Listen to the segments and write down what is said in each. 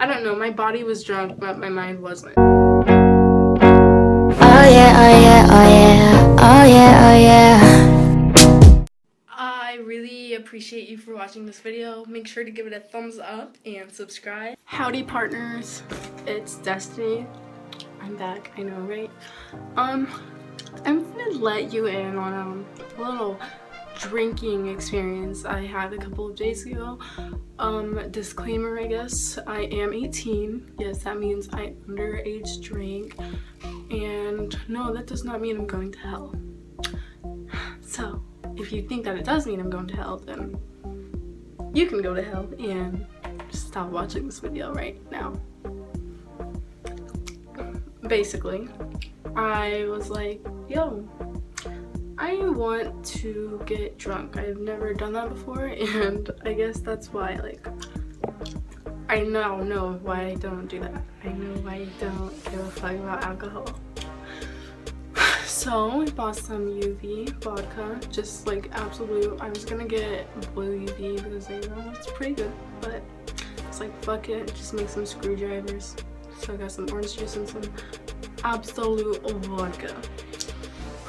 I don't know, my body was drunk, but my mind wasn't. Oh yeah, oh yeah, oh yeah, oh yeah, oh yeah. I really appreciate you for watching this video. Make sure to give it a thumbs up and subscribe. Howdy partners, it's Destiny. I'm back, I know, right? I'm gonna let you in on a little drinking experience I had a couple of days ago. Disclaimer, I guess, I am 18. Yes, that means I underage drink. And no, that does not mean I'm going to hell. So, if you think that it does mean I'm going to hell, then you can go to hell and stop watching this video right now. Basically, I was like, yo, I want to get drunk. I've never done that before, and I guess that's why, like, I now know why I don't do that. I know why I don't give a fuck about alcohol. So I bought some UV vodka, just like absolute. I was gonna get blue UV because they know it's pretty good, but it's like fuck it, just make some screwdrivers. So I got some orange juice and some absolute vodka.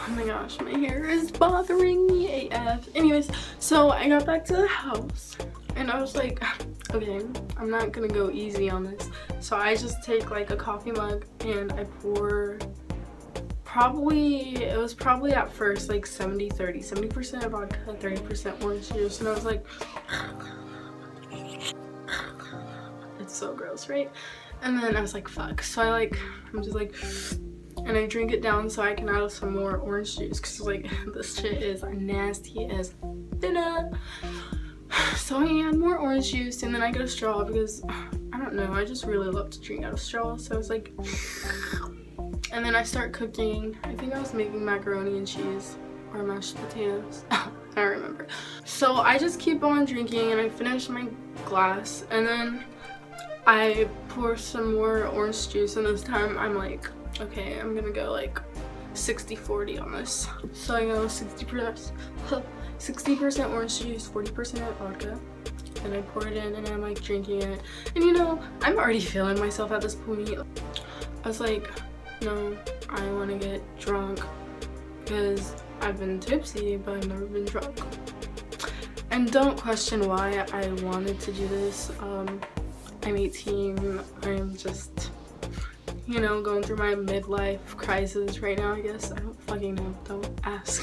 Oh my gosh, my hair is bothering me AF. Anyways, so I got back to the house and I was like, okay, I'm not gonna go easy on this. So I just take like a coffee mug and I pour it was probably at first like 70-30, 70% vodka, 30% orange juice, and I was like, it's so gross, right? And then I was like, fuck. So I'm just like, and I drink it down so I can add some more orange juice because like this shit is nasty as dinner. So I add more orange juice and then I get a straw because I don't know, I just really love to drink out of straw. So I was like, and then I start cooking. I think I was making macaroni and cheese or mashed potatoes. I don't remember. So I just keep on drinking and I finish my glass and then I pour some more orange juice, and this time I'm like, okay, I'm gonna go like 60-40 on this. So I go 60% orange juice, 40% vodka, and I pour it in and I'm like drinking it. And you know, I'm already feeling myself at this point. I was like, no, I want to get drunk because I've been tipsy but I've never been drunk. And don't question why I wanted to do this. I'm 18, I'm just, you know, going through my midlife crisis right now, I guess. I don't fucking know, don't ask.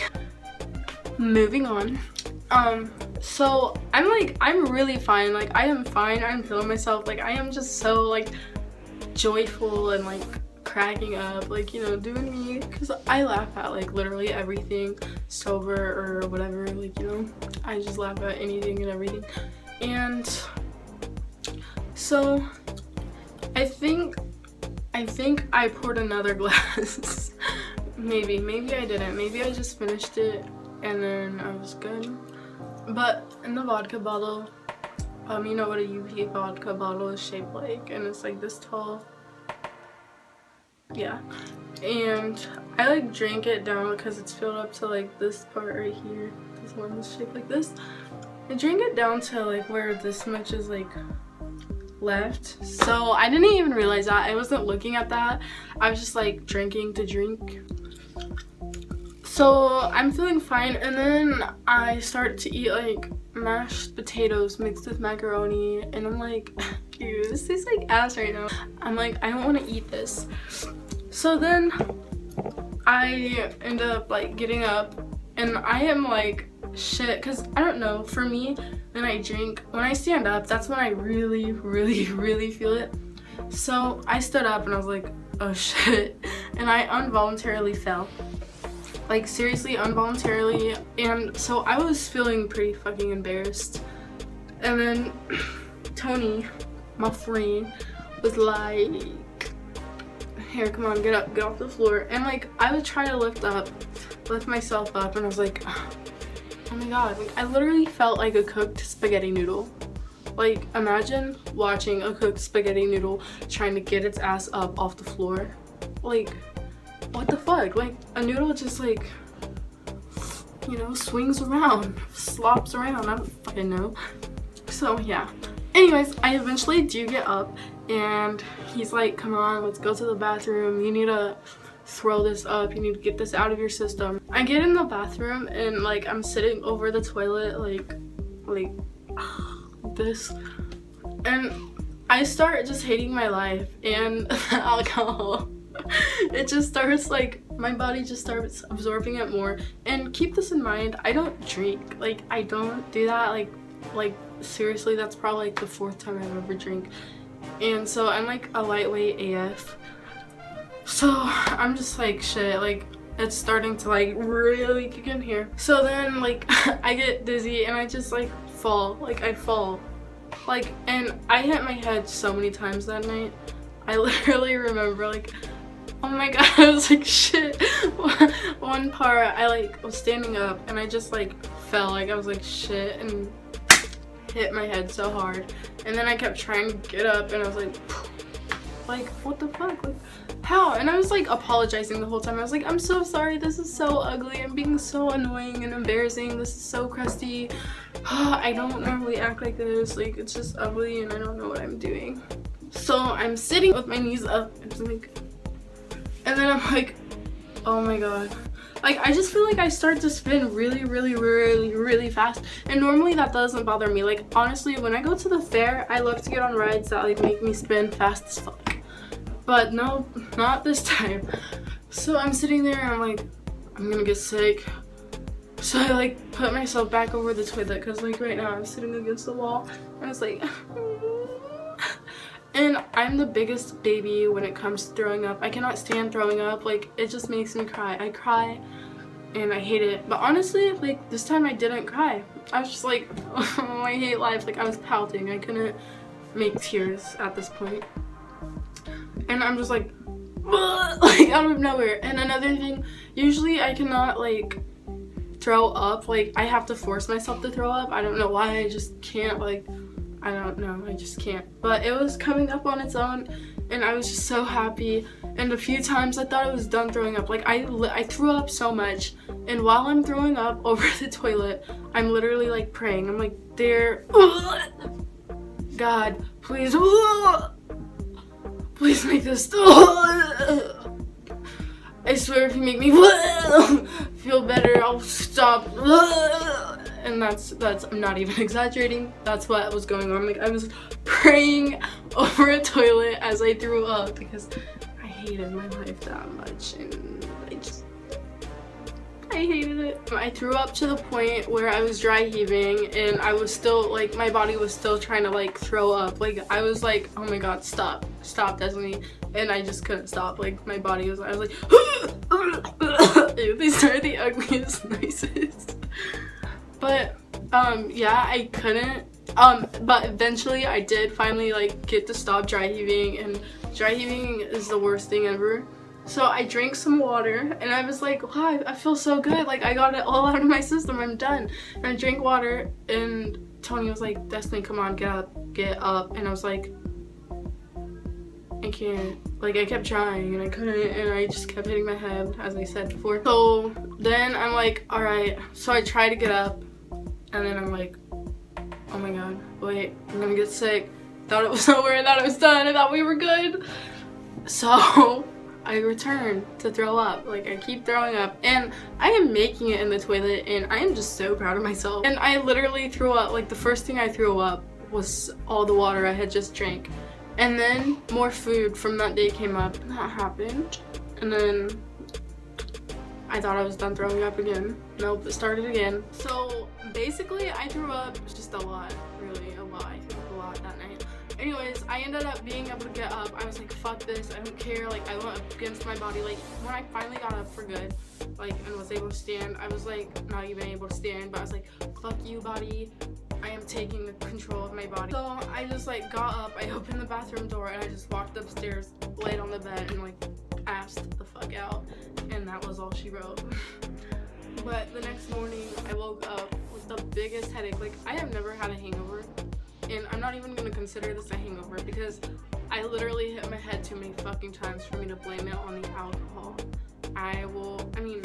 Moving on. So I'm really fine, like I am fine, I'm feeling myself, like I am just so like joyful and like cracking up, like, you know, doing me, because I laugh at like literally everything, sober or whatever, like, you know, I just laugh at anything and everything. And so I think I poured another glass. maybe I didn't, maybe I just finished it and then I was good. But in the vodka bottle, you know what a UV vodka bottle is shaped like, and it's like this tall. Yeah, and I like drank it down because it's filled up to like this part right here. This one is shaped like this. I drank it down to like where this much is like left. So I didn't even realize that. I wasn't looking at that. I was just like drinking to drink. So I'm feeling fine, and then I start to eat like mashed potatoes mixed with macaroni, and I'm like, ew, this tastes like ass right now. I'm like, I don't want to eat this. So then I end up like getting up and I am like shit, because I don't know, for me when I drink, when I stand up, that's when I really feel it. So I stood up and I was like, oh shit, and I involuntarily fell, like seriously involuntarily. And so I was feeling pretty fucking embarrassed, and then Tony, my friend, was like, here, come on, get up, get off the floor. And like I would try to lift myself up, and I was like, oh my god, like I literally felt like a cooked spaghetti noodle. Like imagine watching a cooked spaghetti noodle trying to get its ass up off the floor. Like what the fuck? Like a noodle just like, you know, swings around, slops around, I don't fucking know. So yeah, Anyways, I eventually do get up and he's like, come on, let's go to the bathroom. You need to throw this up. You need to get this out of your system. I get in the bathroom and like I'm sitting over the toilet like this, and I start just hating my life and the alcohol. It just starts like, my body just starts absorbing it more. And keep this in mind, I don't drink. Like, I don't do that. Like seriously, that's probably like the 4th time I've ever drank. And so I'm like a lightweight AF. So I'm just like, shit, like it's starting to like really kick in here. So then like I get dizzy and I just like fall. Like I fall. Like, and I hit my head so many times that night. I literally remember like, oh my god, I was like, shit. One part I like was standing up and I just like fell. Like I was like, shit, and hit my head so hard. And then I kept trying to get up and I was like what the fuck, like how? And I was like apologizing the whole time. I was like, I'm so sorry, this is so ugly, I'm being so annoying and embarrassing, this is so crusty. I don't normally act like this, like it's just ugly and I don't know what I'm doing. So I'm sitting with my knees up and then I'm like, oh my god. Like I just feel like I start to spin really fast, and normally that doesn't bother me. Like honestly, when I go to the fair, I love to get on rides that like make me spin fast as fuck. But no, not this time. So I'm sitting there and I'm like, I'm gonna get sick. So I like put myself back over the toilet because like right now I'm sitting against the wall and it's like and I'm the biggest baby when it comes to throwing up. I cannot stand throwing up. Like it just makes me cry. I cry and I hate it. But honestly, like this time I didn't cry. I was just like, oh, I hate life. Like I was pouting. I couldn't make tears at this point. And I'm just like out of nowhere. And another thing, usually I cannot like throw up. Like I have to force myself to throw up. I don't know why, I just can't. Like I don't know, I just can't. But it was coming up on its own and I was just so happy. And a few times I thought I was done throwing up. Like I threw up so much, and while I'm throwing up over the toilet, I'm literally like praying. I'm like, dear God, please make this stop. I swear if you make me feel better, I'll stop. And that's I'm not even exaggerating. That's what was going on. Like I was praying over a toilet as I threw up because I hated my life that much, and I hated it. I threw up to the point where I was dry heaving and I was still like, my body was still trying to like throw up. Like I was like, oh my god, stop Destiny, and I just couldn't stop. Like my body was, I was like these are the ugliest noises. But yeah, I couldn't but eventually I did finally like get to stop dry heaving, and dry heaving is the worst thing ever. So I drank some water and I was like, wow, I feel so good, like I got it all out of my system, I'm done. And I drank water and Tony was like, Destiny, come on, get up. And I was like, I can't. Like I kept trying and I couldn't, and I just kept hitting my head, as I said before. So then I'm like, alright. So I try to get up and then I'm like, oh my god, wait, I'm gonna get sick. Thought it was over, I thought it was done, I thought we were good. So I return to throw up. Like I keep throwing up and I am making it in the toilet, and I am just so proud of myself. And I literally threw up. Like the first thing I threw up was all the water I had just drank. And then more food from that day came up, and that happened. And then I thought I was done throwing up again. Nope, it started again. So basically I threw up just a lot, really a lot. I threw up a lot that night. Anyways, I ended up being able to get up. I was like, fuck this, I don't care. Like I went against my body. Like when I finally got up for good, like, and was able to stand, I was like not even able to stand, but I was like, fuck you, body, I am taking the control of my body. So I just like got up, I opened the bathroom door, and I just walked upstairs, laid on the bed, and like passed the fuck out. And that was all she wrote. But the next morning I woke up with the biggest headache. Like I have never had a hangover, and I'm not even gonna consider this a hangover because I literally hit my head too many fucking times for me to blame it on the alcohol. I mean,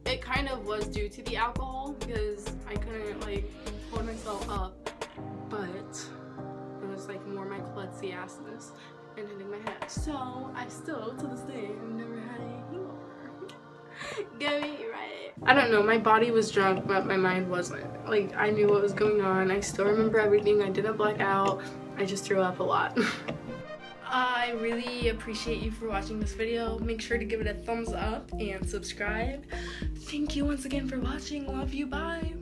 it kind of was due to the alcohol because I couldn't like hold myself up but it was like more my klutzy assness and hitting my head. So I still, to this day, have never had a hangover. Get me right. I don't know, my body was drunk, but my mind wasn't. Like, I knew what was going on. I still remember everything. I didn't black out. I just threw up a lot. I really appreciate you for watching this video. Make sure to give it a thumbs up and subscribe. Thank you once again for watching. Love you. Bye.